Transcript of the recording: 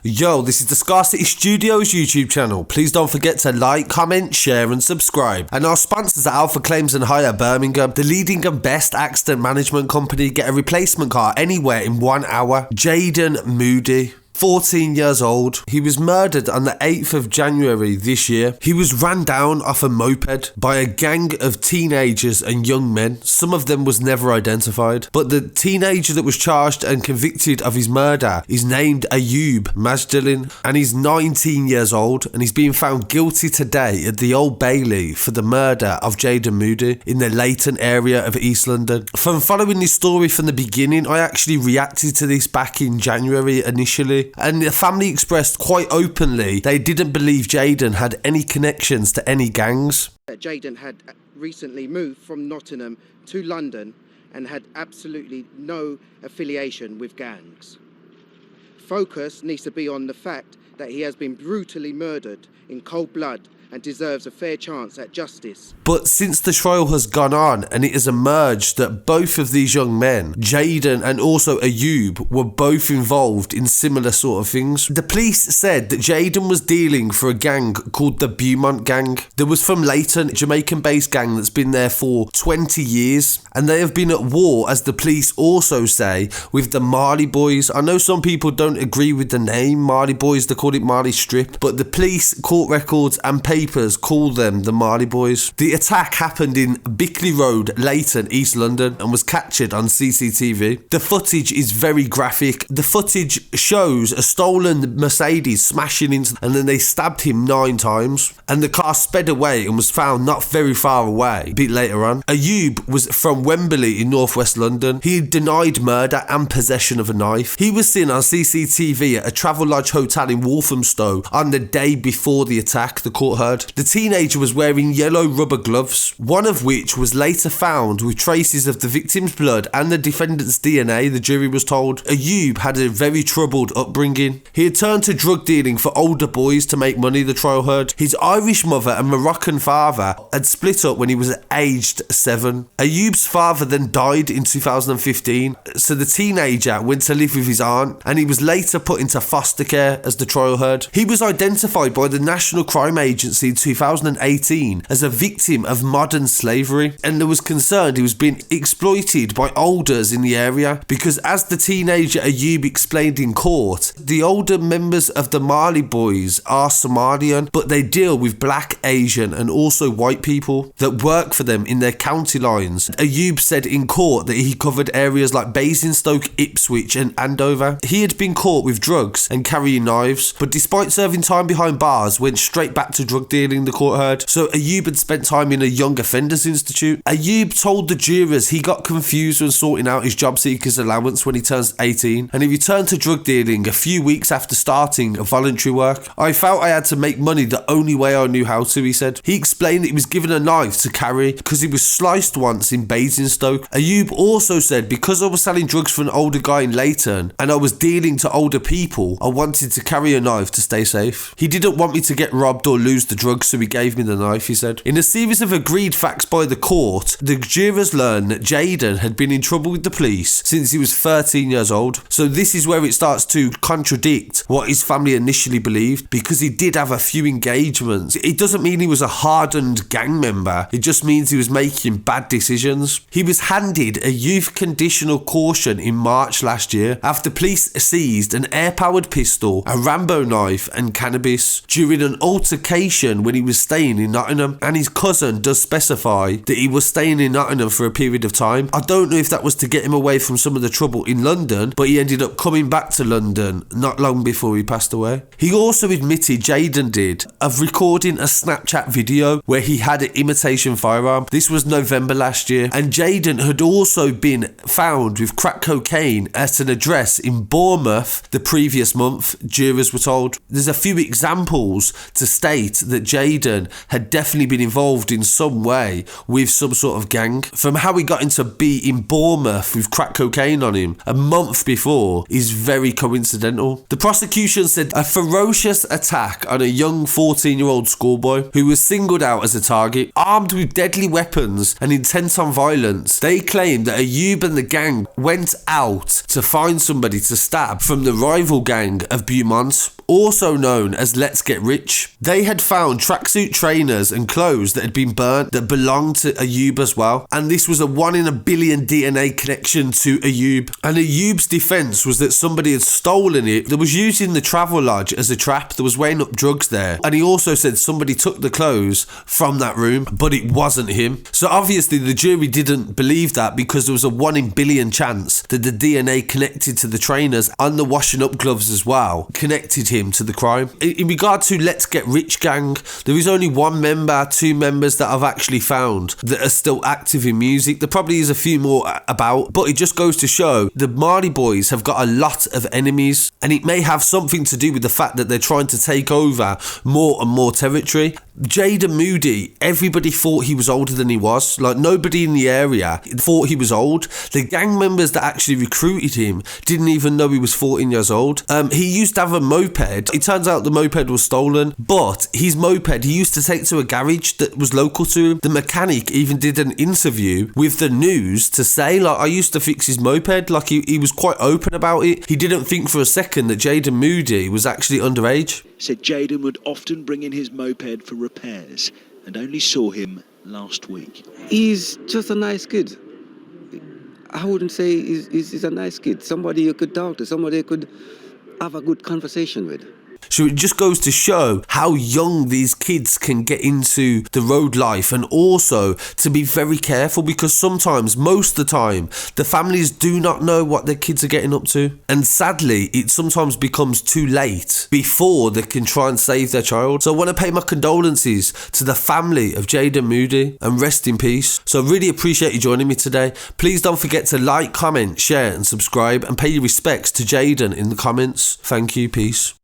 Yo, this is the Scarcity Studios YouTube channel. Please don't forget to like, comment, share and subscribe. And our sponsors are Alpha Claims and Hire Birmingham, the leading and best accident management company. Get a replacement car anywhere in 1 hour. Jaden Moodie, 14 years old. He was murdered on the 8th of January this year. He was ran down off a moped by a gang of teenagers and young men. Some of them was never identified. But the teenager that was charged and convicted of his murder is named Ayoub Majdalin, and he's 19 years old, and he's being found guilty today at the Old Bailey for the murder of Jaden Moodie in the Leyton area of East London. From following this story from the beginning, I actually reacted to this back in January initially. And the family expressed quite openly they didn't believe Jaden had any connections to any gangs. Jaden had recently moved from Nottingham to London and had absolutely no affiliation with gangs. Focus needs to be on the fact that he has been brutally murdered in cold blood and deserves a fair chance at justice. But since the trial has gone on and it has emerged that both of these young men, Jaden and also Ayoub, were both involved in similar sort of things. The police said that Jaden was dealing for a gang called the Beaumont gang. That was from Leyton, a Jamaican-based gang that's been there for 20 years. And they have been at war, as the police also say, with the Marley Boys. I know some people don't agree with the name Marley Boys, they call it Marley Strip, but the police, court records and papers call them the Marley Boys. The attack happened in Bickley Road, Leyton, East London, and was captured on CCTV. The footage is very graphic. The footage shows a stolen Mercedes smashing into, and then they stabbed him 9 times, and the car sped away and was found not very far away a bit later on. Ayoub was from Wembley in northwest London. He denied murder and possession of a knife. He was seen on CCTV at a Travelodge hotel in Walthamstow on the day before the attack, the court heard. The teenager was wearing yellow rubber gloves, one of which was later found with traces of the victim's blood and the defendant's DNA, the jury was told. Ayoub had a very troubled upbringing. He had turned to drug dealing for older boys to make money, the trial heard. His Irish mother and Moroccan father had split up when he was aged 7. Ayoub's father then died in 2015, so the teenager went to live with his aunt, and he was later put into foster care, as the trial heard. He was identified by the National Crime Agency in 2018 as a victim of modern slavery, and there was concern he was being exploited by elders in the area because, as the teenager Ayoub explained in court, the older members of the Marley Boys are Somalian, but they deal with black, Asian and also white people that work for them in their county lines. Ayoub said in court that he covered areas like Basingstoke, Ipswich and Andover. He had been caught with drugs and carrying knives, but despite serving time behind bars, went straight back to drug dealing, the court heard. So Ayoub had spent time in a young offenders institute. Ayoub told the jurors he got confused when sorting out his job seekers allowance when he turns 18, and he returned to drug dealing a few weeks after starting voluntary work. I felt I had to make money the only way I knew how to, he said. He explained that he was given a knife to carry because he was sliced once in Basingstoke. Ayoub also said, because I was selling drugs for an older guy in Leyton and I was dealing to older people, I wanted to carry a knife to stay safe. He didn't want me to get robbed or lose the drugs, so he gave me the knife, he said. In a series of agreed facts by the court, the jurors learned that Jaden had been in trouble with the police since he was 13 years old. So this is where it starts to contradict what his family initially believed, because he did have a few engagements. It doesn't mean he was a hardened gang member, it just means he was making bad decisions. He was handed a youth conditional caution in March last year after police seized an air-powered pistol, a Rambo knife and cannabis during an altercation when he was staying in Nottingham, and his cousin does specify that he was staying in Nottingham for a period of time. I don't know if that was to get him away from some of the trouble in London, but he ended up coming back to London not long before he passed away. He also admitted, Jaden did, of recording a Snapchat video where he had an imitation firearm. This was November last year, and Jaden had also been found with crack cocaine at an address in Bournemouth the previous month, jurors were told. There's a few examples to state that Jaden had definitely been involved in some way with some sort of gang. From how he got into be in Bournemouth with crack cocaine on him a month before is very coincidental. The prosecution said a ferocious attack on a young 14-year-old schoolboy who was singled out as a target, armed with deadly weapons and intent on violence. They claimed that Ayoub and the gang went out to find somebody to stab from the rival gang of Beaumont, also known as Let's Get Rich. They had found tracksuit trainers and clothes that had been burnt that belonged to Ayoub as well, and this was a 1 in a billion DNA connection to Ayoub. And Ayoub's defence was that somebody had stolen it that was using the travel lodge as a trap that was weighing up drugs there, and he also said somebody took the clothes from that room, but it wasn't him. So obviously the jury didn't believe that because there was a 1 in a billion chance that the DNA connected to the trainers and the washing up gloves as well connected him to the crime. In regard to Let's Get Rich gang, there is only 1 member, 2 members that I've actually found that are still active in music. There probably is a few more about, but it just goes to show the Marley Boys have got a lot of enemies, and it may have something to do with the fact that they're trying to take over more and more territory. Jaden Moodie, everybody thought he was older than he was. Like, nobody in the area thought he was old. The gang members that actually recruited him didn't even know he was 14 years old. He used to have a moped. It turns out the moped was stolen, but his moped he used to take to a garage that was local to him. The mechanic even did an interview with the news to say, like, I used to fix his moped. Like, he was quite open about it. He didn't think for a second that Jaden Moodie was actually underage. Said Jaden would often bring in his moped for repairs and only saw him last week. He's just a nice kid. I wouldn't say he's a nice kid. Somebody you could talk to, somebody you could have a good conversation with. So it just goes to show how young these kids can get into the road life, and also to be very careful, because sometimes, most of the time, the families do not know what their kids are getting up to. And sadly, it sometimes becomes too late before they can try and save their child. So I want to pay my condolences to the family of Jaden Moodie and rest in peace. So I really appreciate you joining me today. Please don't forget to like, comment, share and subscribe, and pay your respects to Jaden in the comments. Thank you. Peace.